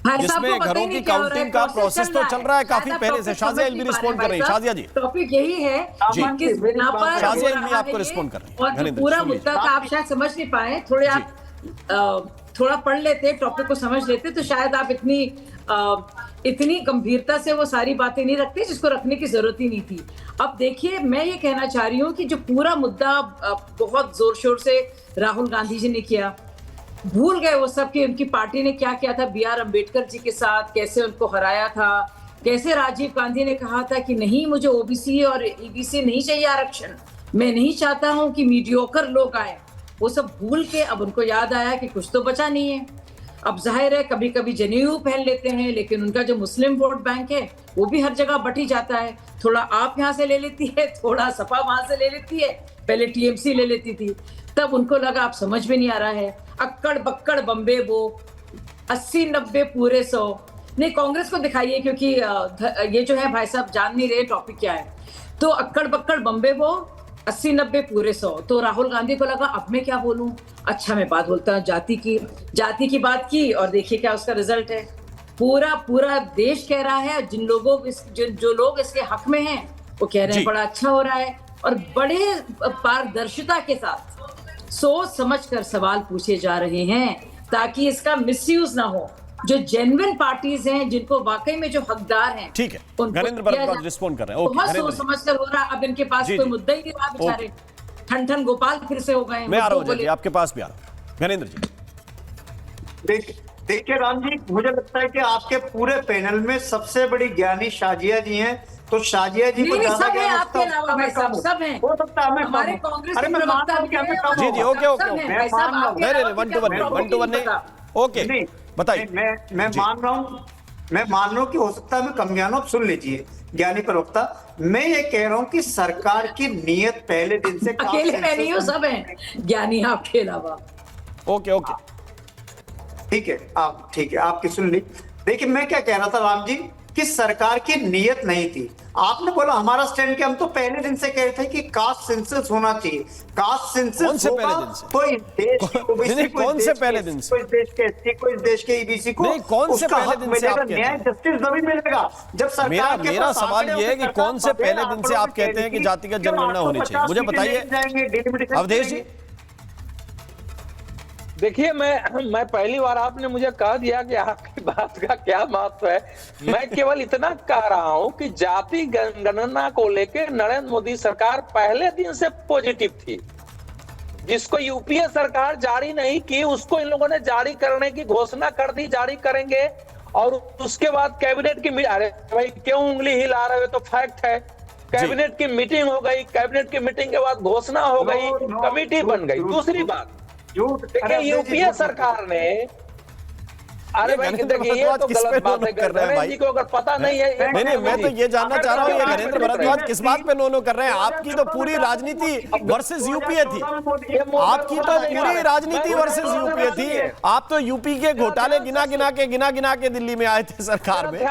जिसमें घरों की काउंटिंग का प्रोसेस तो चल रहा है काफी पहले से। शाजिया इल्मी रिस्पॉन्ड कर रही है। शाजिया जी, टॉपिक यही है कि किस बिना पर शाजिया इल्मी आपको रिस्पॉन्ड कर रही है। और पूरा मुद्दा का आप शायद समझ नहीं पाए, थोड़े आप थोड़ा पढ़ लेते, टॉपिक को समझ लेते तो शायद आप इतनी गंभीरता से वो सारी बातें नहीं रखते जिसको रखने की जरूरत ही नहीं थी। अब देखिए, मैं ये कहना चाह रही हूँ कि जो पूरा मुद्दा बहुत जोर शोर से राहुल गांधी जी ने किया, भूल गए वो सब कि उनकी पार्टी ने क्या किया था BR अम्बेडकर जी के साथ, कैसे उनको हराया था, कैसे राजीव गांधी ने कहा था कि नहीं, मुझे OBC और EBC नहीं चाहिए आरक्षण, मैं नहीं चाहता हूं कि मीडियोकर लोग आए। वो सब भूल के अब उनको याद आया कि कुछ तो बचा नहीं है। अब जाहिर है कभी कभी जनेऊ पहन लेते हैं, लेकिन उनका जो मुस्लिम वोट बैंक है वो भी हर जगह बटी जाता है। थोड़ा आप यहाँ से ले लेती है, थोड़ा सपा वहां से ले लेती है, पहले TMC ले लेती थी। तब उनको लगा आप समझ में नहीं आ रहा है, अक्कड़ बक्कड़ बम्बे वो 80-90 पूरे 100 नहीं, कांग्रेस को दिखाइए क्योंकि ये जो है भाई साहब जान नहीं रहे टॉपिक क्या है। तो अक्कड़ बक्कड़ बम्बे वो 80-90 पूरे 100। तो राहुल गांधी को लगा अब मैं क्या बोलूं, अच्छा मैं बात बोलता हूँ जाति की बात की, और देखिए क्या उसका रिजल्ट है। पूरा देश कह रहा है, जो लोग इसके हक में हैं वो कह रहे हैं बड़ा अच्छा हो रहा है, और बड़े पारदर्शिता के साथ सोच समझकर सवाल पूछे जा रहे हैं ताकि इसका मिसयूज ना हो। जो जेन्युइन पार्टीज हैं, जिनको वाकई में जो हकदार हैं, ठीक है, नरेंद्र भरद्वाज रिस्पॉन्ड कर रहे हैं। बहुत सोच समझ कर हो रहा है। अब इनके पास कोई मुद्दा ही नहीं रहा, बेचारे ठन गोपाल फिर से हो गए। मैं आ रहा हूं जी, आपके पास भी आ रहा हूं। नरेंद्र जी, देखिए राम जी, मुझे लगता है कि आपके पूरे पैनल में सबसे बड़ी ज्ञानी शाजिया जी हैं, तो शाजिया जी को ज्यादा ज्ञान आपके अलावा भाई साहब सब हैं। हो सकता है हमारे कांग्रेस के प्रवक्ता जी जी, ओके ओके, भाई साहब नहीं 1 to 1 नहीं, ओके बताइए। मैं मान रहा हूँ कि हो सकता है मैं कम ज्ञान हूं, आप सुन लीजिए ज्ञानी प्रवक्ता। मैं ये कह रहा हूँ कि सरकार की नीयत पहले दिन से, अकेले मैं नहीं हूँ, सब हैं ज्ञानी आपके अलावा। ओके ओके, ठीक है, आपकी सुन ली। देखिए मैं क्या कह रहा था राम जी, कि सरकार की नीयत नहीं थी। आपने बोला हमारा स्टैंड, हम तो पहले दिन से कह रहे थे कि कास्ट सेंसस होना चाहिए। कास्ट सेंसस होगा तो इस देश की ओबीसी, कौन से पहले दिन से, कोई देश के SC, कोई देश के EBC को नहीं, कौन से पहले दिन से आप कहते हैं? न्याय जस्टिस तभी मिलेगा जब सरकार मेरा सवाल ये है कि कौन से पहले दिन से आप कहते हैं कि जातिगत जनगणना होनी चाहिए, मुझे बताइए अवधेश जी। देखिए, मैं पहली बार आपने मुझे कह दिया कि आपकी बात का क्या महत्व है। मैं केवल इतना कह रहा हूं कि जाति गणना को लेकर नरेंद्र मोदी सरकार पहले दिन से पॉजिटिव थी। जिसको UPA सरकार जारी नहीं की, उसको इन लोगों ने जारी करने की घोषणा कर दी, जारी करेंगे। और उसके बाद कैबिनेट की अरे भाई क्यों उंगली हिला रहे हो, तो फैक्ट है। कैबिनेट की मीटिंग हो गई, कैबिनेट की मीटिंग के बाद घोषणा हो गई, कमेटी बन गई। दूसरी बात, देखिए UPA सरकार ने, अरे भाई देखिए ये तो गलत बात है। नरेंद्र जी को अगर पता नहीं है, नहीं, मैं तो ये जानना चाह रहा हूँ ये नरेंद्र भरद्वाज किस बात पे नो कर रहे हैं। आपकी तो पूरी राजनीति वर्सेस UPA थी, आपकी तो पूरी राजनीति वर्सेस UPA थी। आप तो यूपी के घोटाले गिना गिना के दिल्ली में आए थे सरकार में।